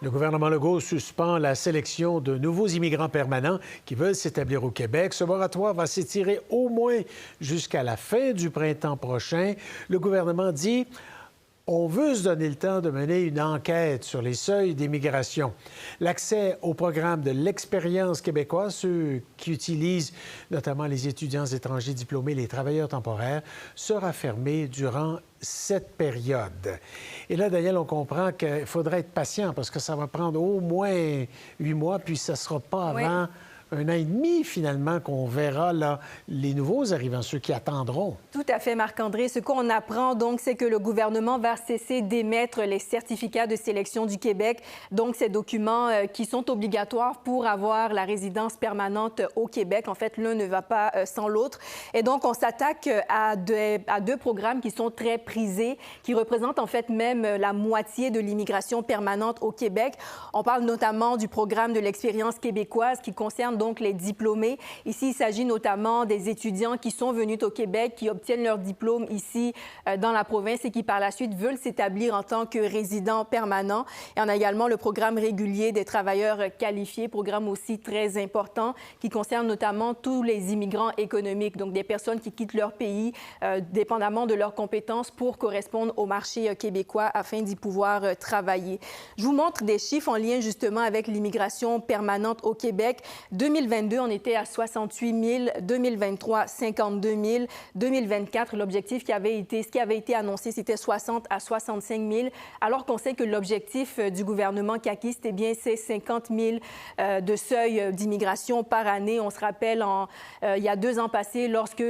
Le gouvernement Legault suspend la sélection de nouveaux immigrants permanents qui veulent s'établir au Québec. Ce moratoire va s'étirer au moins jusqu'à la fin du printemps prochain. Le gouvernement dit on veut se donner le temps de mener une enquête sur les seuils d'immigration. L'accès au programme de l'expérience québécoise, ceux qui utilisent notamment les étudiants étrangers diplômés, les travailleurs temporaires, sera fermé durant cette période. Et là, Daniel, on comprend qu'il faudrait être patient parce que ça va prendre au moins 8 mois, puis ça ne sera pas avant un an et demi, finalement, qu'on verra là, les nouveaux arrivants, ceux qui attendront. Tout à fait, Marc-André. Ce qu'on apprend, donc, c'est que le gouvernement va cesser d'émettre les certificats de sélection du Québec, donc ces documents qui sont obligatoires pour avoir la résidence permanente au Québec. En fait, l'un ne va pas sans l'autre. Et donc, on s'attaque à deux programmes qui sont très prisés, qui représentent en fait même la moitié de l'immigration permanente au Québec. On parle notamment du programme de l'expérience québécoise qui concerne donc les diplômés. Ici, il s'agit notamment des étudiants qui sont venus au Québec, qui obtiennent leur diplôme ici dans la province et qui, par la suite, veulent s'établir en tant que résidents permanents. Et on a également le programme régulier des travailleurs qualifiés, programme aussi très important qui concerne notamment tous les immigrants économiques, donc des personnes qui quittent leur pays dépendamment de leurs compétences pour correspondre au marché québécois afin d'y pouvoir travailler. Je vous montre des chiffres en lien justement avec l'immigration permanente au Québec. 2022, on était à 68 000. 2023, 52 000. 2024, l'objectif qui avait été annoncé, c'était 60 à 65 000, alors qu'on sait que l'objectif du gouvernement caquiste, eh bien, c'est 50 000 de seuil d'immigration par année. On se rappelle, il y a 2 ans passés, lorsque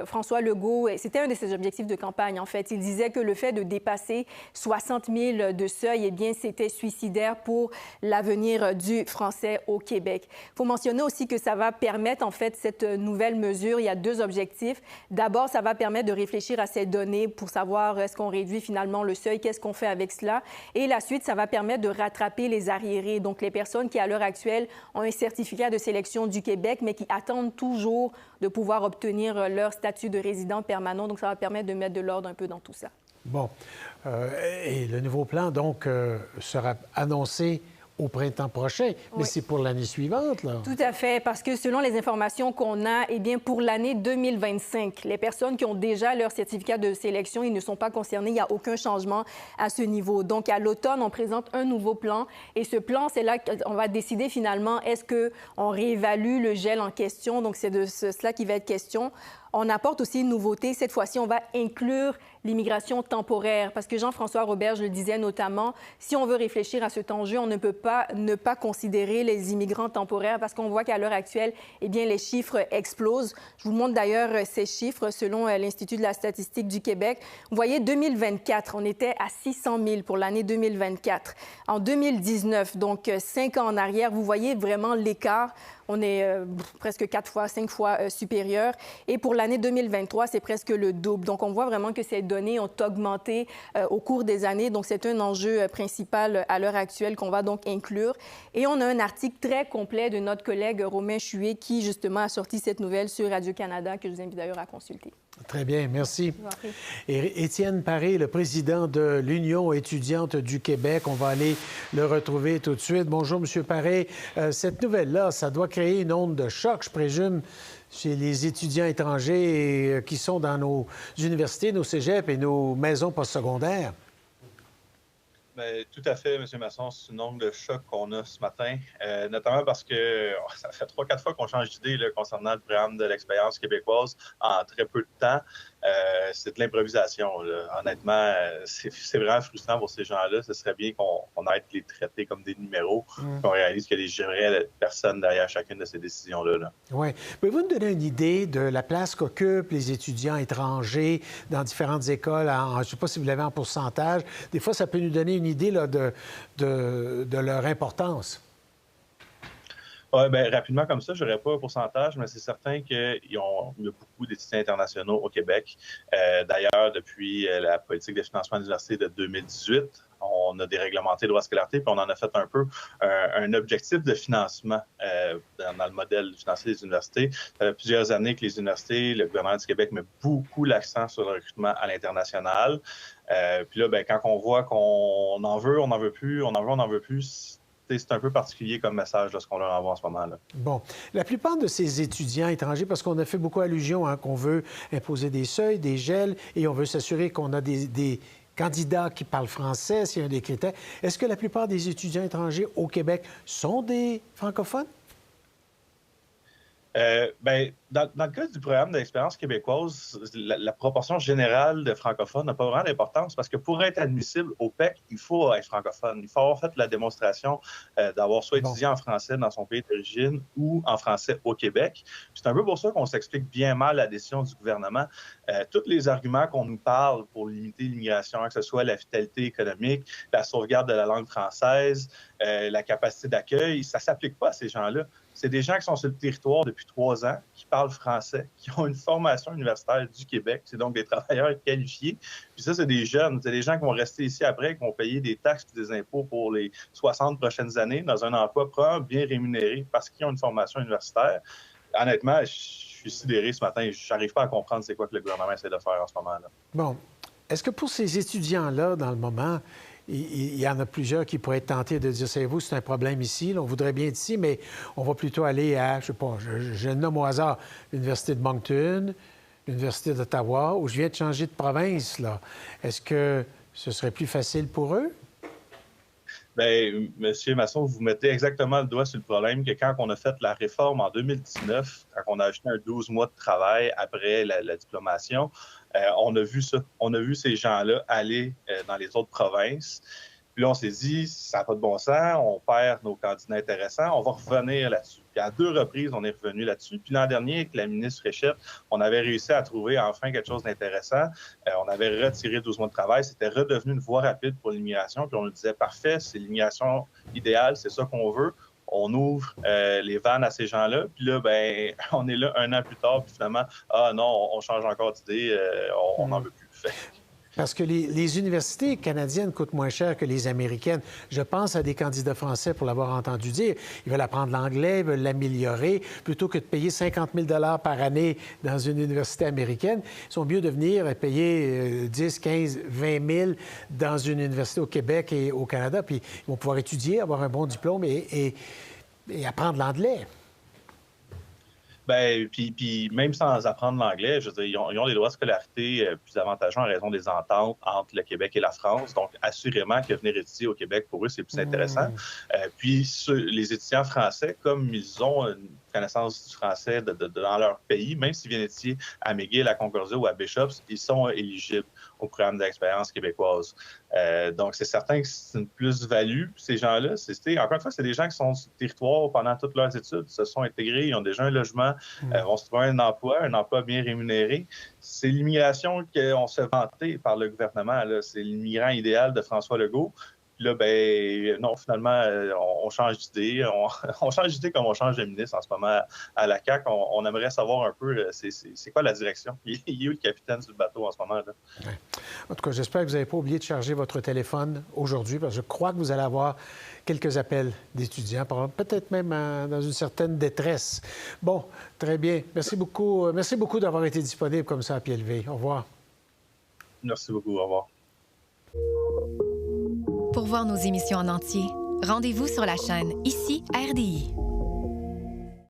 François Legault, c'était un de ses objectifs de campagne, en fait, il disait que le fait de dépasser 60 000 de seuil, eh bien, c'était suicidaire pour l'avenir du français au Québec. Il faut mentionner aussi que ça va permettre, en fait, cette nouvelle mesure, il y a 2 objectifs. D'abord, ça va permettre de réfléchir à ces données pour savoir est-ce qu'on réduit finalement le seuil, qu'est-ce qu'on fait avec cela. Et la suite, ça va permettre de rattraper les arriérés, donc les personnes qui, à l'heure actuelle, ont un certificat de sélection du Québec, mais qui attendent toujours de pouvoir obtenir leur statut de résident permanent. Donc, ça va permettre de mettre de l'ordre un peu dans tout ça. Bon. Et le nouveau plan, donc, sera annoncé au printemps prochain, mais c'est pour l'année suivante, là. Tout à fait, parce que selon les informations qu'on a, eh bien, pour l'année 2025, les personnes qui ont déjà leur certificat de sélection, ils ne sont pas concernés, il n'y a aucun changement à ce niveau. Donc, à l'automne, on présente un nouveau plan, et ce plan, c'est là qu'on va décider finalement, est-ce qu'on réévalue le gel en question? Donc, c'est de cela qui va être question. On apporte aussi une nouveauté. Cette fois-ci, on va inclure l'immigration temporaire parce que Jean-François Roberge le disait notamment, si on veut réfléchir à cet enjeu, on ne peut pas ne pas considérer les immigrants temporaires parce qu'on voit qu'à l'heure actuelle, eh bien, les chiffres explosent. Je vous montre d'ailleurs ces chiffres selon l'Institut de la statistique du Québec. Vous voyez, 2024, on était à 600 000 pour l'année 2024. En 2019, donc 5 ans en arrière, vous voyez vraiment l'écart. On est presque 5 fois supérieur. Et pour l'année 2023, c'est presque le double. Donc, on voit vraiment que ces données ont augmenté au cours des années. Donc, c'est un enjeu principal à l'heure actuelle qu'on va donc inclure. Et on a un article très complet de notre collègue Romain Chuet qui, justement, a sorti cette nouvelle sur Radio-Canada que je vous invite d'ailleurs à consulter. Très bien, merci. Et Étienne Paré, le président de l'Union étudiante du Québec, on va aller le retrouver tout de suite. Bonjour, M. Paré. Cette nouvelle-là, ça doit créer une onde de choc, je présume, chez les étudiants étrangers qui sont dans nos universités, nos cégeps et nos maisons postsecondaires. Bien, tout à fait, M. Masson. C'est une onde de choc qu'on a ce matin, notamment parce que ça fait 3-4 fois qu'on change d'idée concernant le programme de l'expérience québécoise en très peu de temps. C'est de l'improvisation. Honnêtement, c'est vraiment frustrant pour ces gens-là. Ce serait bien qu'on arrête de les traiter comme des numéros, qu'on réalise qu'il y a des vraies personnes derrière chacune de ces décisions-là. Oui. Pouvez-vous nous donner une idée de la place qu'occupent les étudiants étrangers dans différentes écoles? Je ne sais pas si vous l'avez en pourcentage. Des fois, ça peut nous donner une idée là, de leur importance. Ouais, ben, rapidement comme ça, je n'aurais pas un pourcentage, mais c'est certain qu'il y a beaucoup d'étudiants internationaux au Québec. D'ailleurs, depuis la politique de financement de l'université de 2018, on a déréglementé le droit de scolarité, puis on en a fait un peu un objectif de financement dans le modèle financier des universités. Ça fait plusieurs années que les universités, le gouvernement du Québec met beaucoup l'accent sur le recrutement à l'international. Puis là, ben, quand on voit qu'on en veut, on n'en veut plus, on n'en veut plus, c'est un peu particulier comme message de ce qu'on leur envoie en ce moment-là. Bon. La plupart de ces étudiants étrangers, parce qu'on a fait beaucoup allusion qu'on veut imposer des seuils, des gels, et on veut s'assurer qu'on a des candidats qui parlent français, c'est un des critères. Est-ce que la plupart des étudiants étrangers au Québec sont des francophones? Ben, dans le cas du programme d'expérience québécoise, la proportion générale de francophones n'a pas vraiment d'importance parce que pour être admissible au PEC, il faut être francophone. Il faut avoir fait la démonstration d'avoir soit étudié en français dans son pays d'origine ou en français au Québec. C'est un peu pour ça qu'on s'explique bien mal la décision du gouvernement. Tous les arguments qu'on nous parle pour limiter l'immigration, que ce soit la vitalité économique, la sauvegarde de la langue française, la capacité d'accueil, ça ne s'applique pas à ces gens-là. C'est des gens qui sont sur le territoire depuis 3 ans, qui parlent français, qui ont une formation universitaire du Québec. C'est donc des travailleurs qualifiés. Puis ça, c'est des jeunes. C'est des gens qui vont rester ici après, qui vont payer des taxes et des impôts pour les 60 prochaines années dans un emploi probablement bien rémunéré parce qu'ils ont une formation universitaire. Honnêtement, je suis sidéré ce matin. Je n'arrive pas à comprendre c'est quoi que le gouvernement essaie de faire en ce moment-là. Bon. Est-ce que pour ces étudiants-là, dans le moment, il y en a plusieurs qui pourraient être tentés de dire, savez-vous, c'est un problème ici, là, on voudrait bien être ici, mais on va plutôt aller à, je sais pas, je nomme au hasard, l'Université de Moncton, l'Université d'Ottawa, où je viens de changer de province, là. Est-ce que ce serait plus facile pour eux? Bien, M. Masson, vous mettez exactement le doigt sur le problème que quand on a fait la réforme en 2019, quand on a ajouté un 12 mois de travail après la diplomation, on a vu ça. On a vu ces gens-là aller dans les autres provinces. Puis là, on s'est dit, ça n'a pas de bon sens, on perd nos candidats intéressants, on va revenir là-dessus. Puis à 2 reprises, on est revenu là-dessus. Puis l'an dernier, avec la ministre Fréchette, on avait réussi à trouver enfin quelque chose d'intéressant. On avait retiré 12 mois de travail. C'était redevenu une voie rapide pour l'immigration. Puis on nous disait, parfait, c'est l'immigration idéale, c'est ça qu'on veut. On ouvre les vannes à ces gens-là. Puis là, ben, on est là 1 an plus tard. Puis finalement, ah non, on change encore d'idée, on n'en veut plus. Parce que les universités canadiennes coûtent moins cher que les américaines. Je pense à des candidats français, pour l'avoir entendu dire. Ils veulent apprendre l'anglais, ils veulent l'améliorer. Plutôt que de payer 50 000 par année dans une université américaine, ils sont mieux de venir et payer 10, 15, 20 000 dans une université au Québec et au Canada. Puis ils vont pouvoir étudier, avoir un bon diplôme et apprendre l'anglais. Ben, puis même sans apprendre l'anglais, je veux dire, ils ont des droits de scolarité plus avantageux en raison des ententes entre le Québec et la France. Donc, assurément que venir étudier au Québec, pour eux, c'est plus intéressant. Puis, les étudiants français, comme ils ont une connaissance du français dans leur pays, même s'ils viennent étudier à McGill, à Concordia ou à Bishops, ils sont éligibles au programme d'expérience québécoise. Donc, c'est certain que c'est une plus-value. Ces gens-là, encore une fois, c'est des gens qui sont sur le territoire pendant toutes leurs études, se sont intégrés, ils ont déjà un logement, vont se trouver un emploi bien rémunéré. C'est l'immigration qu'on se vantait par le gouvernement. Là. C'est l'immigrant idéal de François Legault. Puis là, ben non, finalement, on change d'idée. On change d'idée comme on change de ministre en ce moment à la CAQ. On aimerait savoir un peu, c'est quoi la direction? Il est où le capitaine sur le bateau en ce moment? Là? Ouais. En tout cas, j'espère que vous n'avez pas oublié de charger votre téléphone aujourd'hui, parce que je crois que vous allez avoir quelques appels d'étudiants, peut-être même dans une certaine détresse. Bon, très bien. Merci beaucoup d'avoir été disponible comme ça à pied levé. Au revoir. Merci beaucoup. Au revoir. Pour voir nos émissions en entier, rendez-vous sur la chaîne Ici RDI.